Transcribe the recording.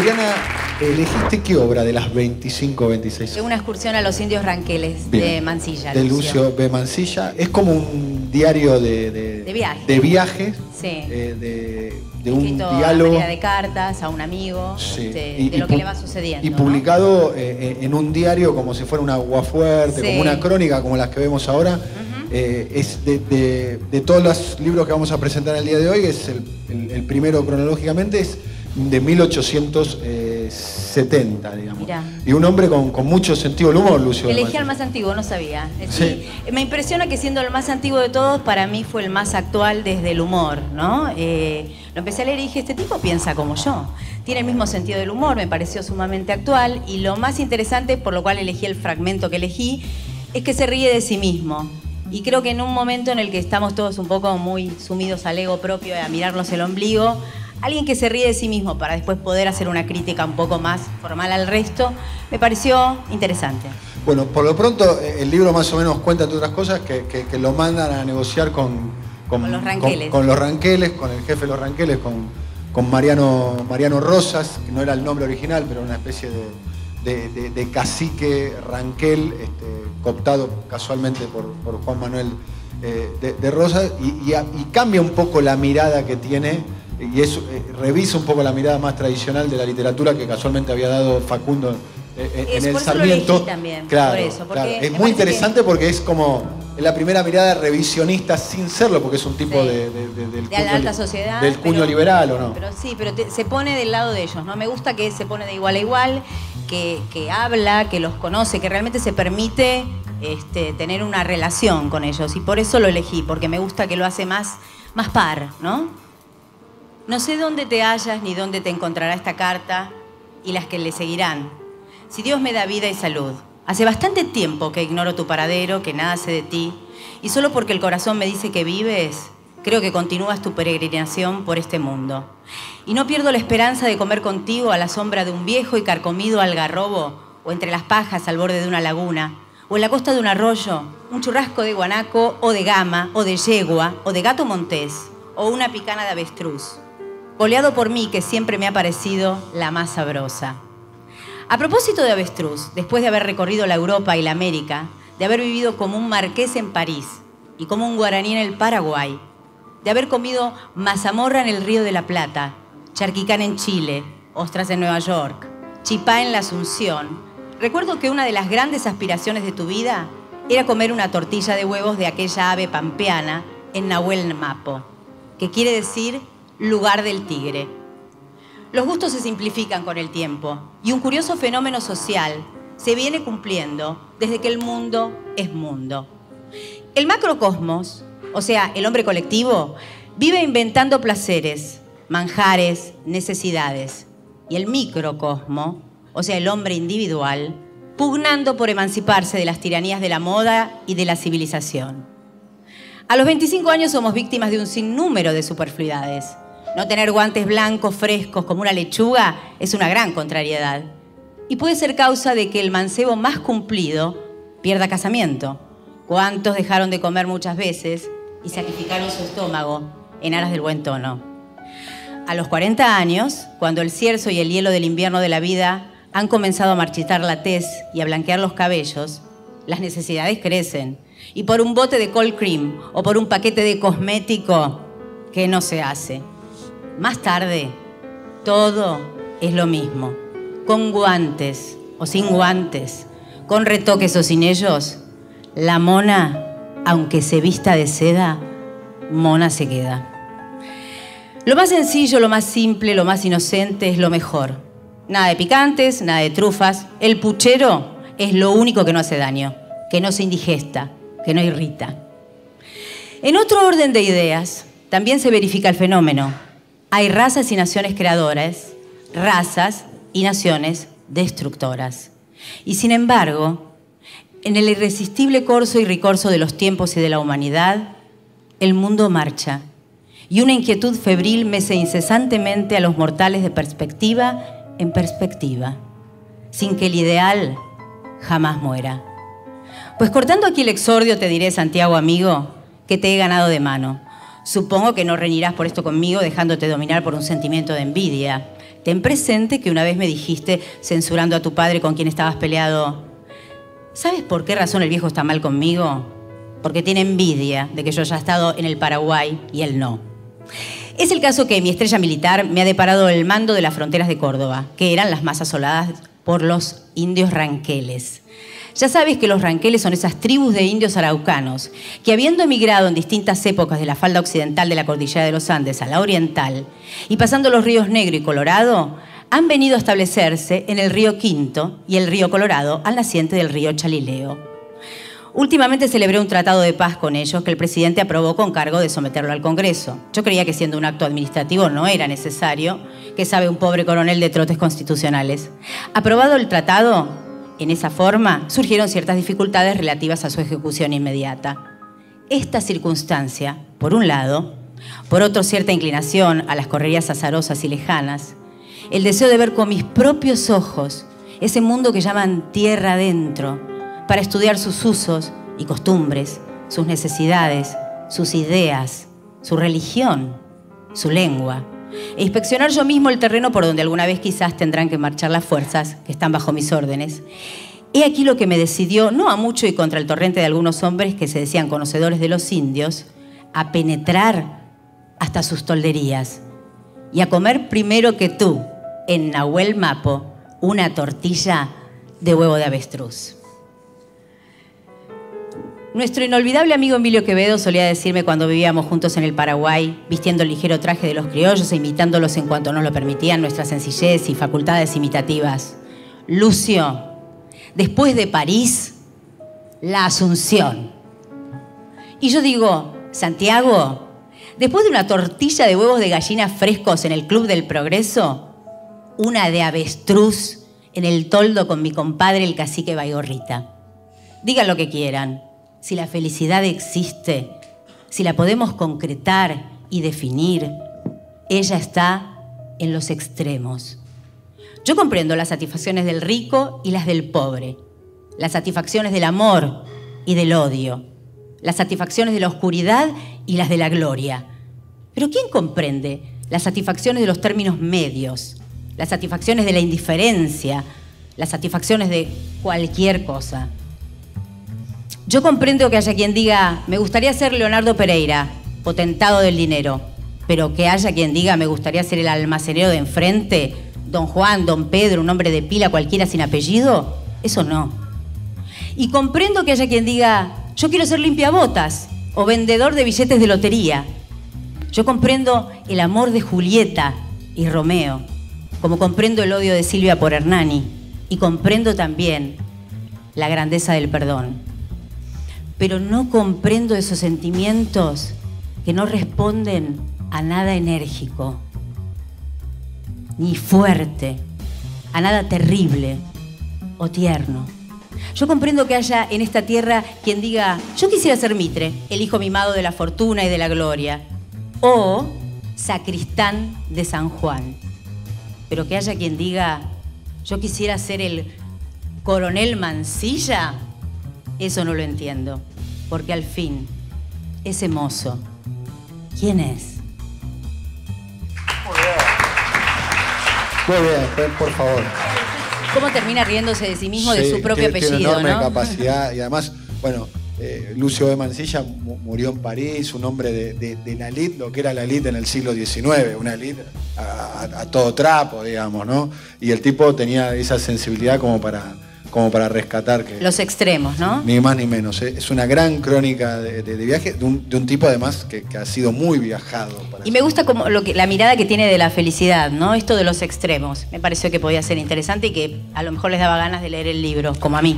Adriana, ¿elegiste qué obra de las 25 o 26? Una excursión a los indios ranqueles. Bien. De Mansilla. De Lucio B. Mansilla. Es como un diario de viajes. Sí. De un diálogo. De cartas a un amigo, sí. de lo que le va sucediendo. Y publicado, ¿no? En un diario como si fuera una aguafuerte, sí, como una crónica como las que vemos ahora. Es de todos los libros que vamos a presentar el día de hoy, es el primero cronológicamente, es de 1870, digamos. Mirá. Y un hombre con mucho sentido del humor, Lucio. Elegí al más antiguo, no sabía. Sí. Me impresiona que siendo el más antiguo de todos, para mí fue el más actual desde el humor, ¿no? Lo empecé a leer y dije, este tipo piensa como yo. Tiene el mismo sentido del humor, me pareció sumamente actual. Y lo más interesante, por lo cual elegí el fragmento que elegí, es que se ríe de sí mismo. Y creo que en un momento en el que estamos todos un poco muy sumidos al ego propio, a mirarnos el ombligo, alguien que se ríe de sí mismo para después poder hacer una crítica un poco más formal al resto, me pareció interesante. Bueno, por lo pronto el libro más o menos cuenta, entre otras cosas, que lo mandan a negociar con los ranqueles. Con los ranqueles, con el jefe de los ranqueles, con Mariano Rosas, que no era el nombre original, pero una especie de cacique ranquel, cooptado casualmente por Juan Manuel de Rosas, y cambia un poco la mirada que tiene, y revisa un poco la mirada más tradicional de la literatura que casualmente había dado Facundo en el Sarmiento. También, claro, por eso, claro. Es muy interesante porque es como la primera mirada revisionista sin serlo, porque es un tipo sí, de la alta sociedad, del cuño liberal, ¿o no? Pero sí, pero se pone del lado de ellos, ¿no? Me gusta que se pone de igual a igual, que habla, que los conoce, que realmente se permite tener una relación con ellos. Y por eso lo elegí, porque me gusta que lo hace más par, ¿no? No sé dónde te hallas ni dónde te encontrará esta carta y las que le seguirán. Si Dios me da vida y salud. Hace bastante tiempo que ignoro tu paradero, que nada sé de ti, y solo porque el corazón me dice que vives, creo que continúas tu peregrinación por este mundo. Y no pierdo la esperanza de comer contigo a la sombra de un viejo y carcomido algarrobo, o entre las pajas al borde de una laguna, o en la costa de un arroyo, un churrasco de guanaco, o de gama, o de yegua, o de gato montés, o una picana de avestruz, boleado por mí, que siempre me ha parecido la más sabrosa. A propósito de avestruz, después de haber recorrido la Europa y la América, de haber vivido como un marqués en París y como un guaraní en el Paraguay, de haber comido mazamorra en el Río de la Plata, charquicán en Chile, ostras en Nueva York, chipá en la Asunción, recuerdo que una de las grandes aspiraciones de tu vida era comer una tortilla de huevos de aquella ave pampeana en Nahuel Mapo, que quiere decir lugar del tigre. Los gustos se simplifican con el tiempo y un curioso fenómeno social se viene cumpliendo desde que el mundo es mundo. El macrocosmos, o sea, el hombre colectivo, vive inventando placeres, manjares, necesidades. Y el microcosmo, o sea, el hombre individual, pugnando por emanciparse de las tiranías de la moda y de la civilización. A los 25 años somos víctimas de un sinnúmero de superfluidades. No tener guantes blancos frescos como una lechuga es una gran contrariedad. Y puede ser causa de que el mancebo más cumplido pierda casamiento. ¿Cuántos dejaron de comer muchas veces y sacrificaron su estómago en aras del buen tono? A los 40 años, cuando el cierzo y el hielo del invierno de la vida han comenzado a marchitar la tez y a blanquear los cabellos, las necesidades crecen. Y por un bote de cold cream o por un paquete de cosmético, ¿qué no se hace? Más tarde, todo es lo mismo. Con guantes o sin guantes, con retoques o sin ellos, la mona, aunque se vista de seda, mona se queda. Lo más sencillo, lo más simple, lo más inocente es lo mejor. Nada de picantes, nada de trufas. El puchero es lo único que no hace daño, que no se indigesta, que no irrita. En otro orden de ideas, también se verifica el fenómeno. Hay razas y naciones creadoras, razas y naciones destructoras. Y sin embargo, en el irresistible corso y ricorso de los tiempos y de la humanidad, el mundo marcha. Y una inquietud febril mece incesantemente a los mortales de perspectiva en perspectiva, sin que el ideal jamás muera. Pues cortando aquí el exordio te diré, Santiago amigo, que te he ganado de mano. Supongo que no reñirás por esto conmigo dejándote dominar por un sentimiento de envidia. ten presente que una vez me dijiste, censurando a tu padre con quien estabas peleado, ¿sabes por qué razón el viejo está mal conmigo? Porque tiene envidia de que yo haya estado en el Paraguay y él no. Es el caso que mi estrella militar me ha deparado el mando de las fronteras de Córdoba, que eran las más asoladas por los indios ranqueles. Ya sabes que los ranqueles son esas tribus de indios araucanos que, habiendo emigrado en distintas épocas de la falda occidental de la cordillera de los Andes a la oriental y pasando los ríos Negro y Colorado, han venido a establecerse en el río Quinto y el río Colorado al naciente del río Chalileo. Últimamente celebré un tratado de paz con ellos que el presidente aprobó con cargo de someterlo al Congreso. Yo creía que siendo un acto administrativo no era necesario, que sabe un pobre coronel de trotes constitucionales. Aprobado el tratado, en esa forma surgieron ciertas dificultades relativas a su ejecución inmediata. Esta circunstancia, por un lado, por otro cierta inclinación a las correrías azarosas y lejanas, el deseo de ver con mis propios ojos ese mundo que llaman tierra adentro, para estudiar sus usos y costumbres, sus necesidades, sus ideas, su religión, su lengua, e inspeccionar yo mismo el terreno por donde alguna vez quizás tendrán que marchar las fuerzas que están bajo mis órdenes. He aquí lo que me decidió, no a mucho y contra el torrente de algunos hombres que se decían conocedores de los indios, a penetrar hasta sus tolderías y a comer primero que tú, en Nahuel Mapo, una tortilla de huevo de avestruz. Nuestro inolvidable amigo Emilio Quevedo solía decirme cuando vivíamos juntos en el Paraguay, vistiendo el ligero traje de los criollos e imitándolos en cuanto nos lo permitían nuestra sencillez y facultades imitativas: Lucio, después de París, la Asunción. Y yo digo, Santiago, después de una tortilla de huevos de gallina frescos en el Club del Progreso, una de avestruz en el toldo con mi compadre el cacique Baigorrita. Digan lo que quieran. Si la felicidad existe, si la podemos concretar y definir, ella está en los extremos. Yo comprendo las satisfacciones del rico y las del pobre, las satisfacciones del amor y del odio, las satisfacciones de la oscuridad y las de la gloria. Pero ¿quién comprende las satisfacciones de los términos medios, las satisfacciones de la indiferencia, las satisfacciones de cualquier cosa? Yo comprendo que haya quien diga, me gustaría ser Leonardo Pereira, potentado del dinero, pero que haya quien diga, me gustaría ser el almacenero de enfrente, don Juan, don Pedro, un hombre de pila cualquiera sin apellido, eso no. Y comprendo que haya quien diga, yo quiero ser limpiabotas o vendedor de billetes de lotería. Yo comprendo el amor de Julieta y Romeo, como comprendo el odio de Silvia por Hernani, y comprendo también la grandeza del perdón. Pero no comprendo esos sentimientos que no responden a nada enérgico, ni fuerte, a nada terrible o tierno. Yo comprendo que haya en esta tierra quien diga, yo quisiera ser Mitre, el hijo mimado de la fortuna y de la gloria, o sacristán de San Juan. Pero que haya quien diga, yo quisiera ser el coronel Mansilla, eso no lo entiendo, porque al fin, ese mozo, ¿quién es? Muy bien, por favor. ¿Cómo termina riéndose de sí mismo, de su propio apellido, tiene enorme ¿no? capacidad y además, bueno, Lucio de Mansilla murió en París, un hombre de la elite, lo que era la elite en el siglo XIX, una elite a todo trapo, digamos, ¿no? Y el tipo tenía esa sensibilidad como para rescatar que... Los extremos, ¿no? Ni más ni menos. Es una gran crónica de viaje de un tipo además que ha sido muy viajado. Y me gusta como la mirada que tiene de la felicidad, ¿no? Esto de los extremos. Me pareció que podía ser interesante y que a lo mejor les daba ganas de leer el libro, como a mí.